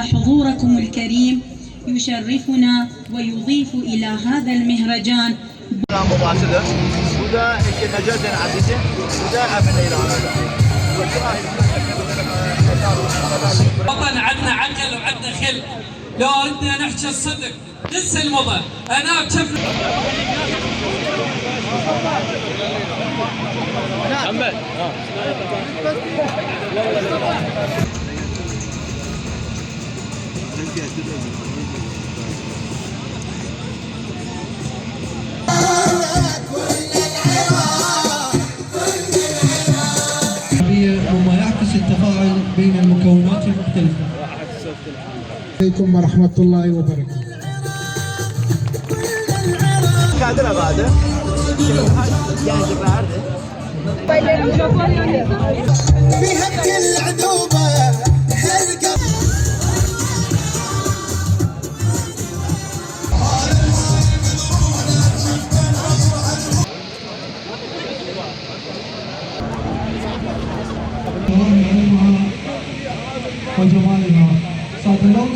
حضوركم الكريم يشرفنا ويضيف إلى هذا المهرجان. مباشرة وده نجاة عزيزة وده أمن إيران. وطن عندنا عقل وعندنا خل، لو أردنا نحكي الصدق ننسى المضى. أنا بشوف وما يعكس التفاعل بين المكونات المختلفة. عليكم ورحمة الله وبركاته. قادرة بعده جاهزة بعده بهد العذوبة هالقلب وجمالها صادرون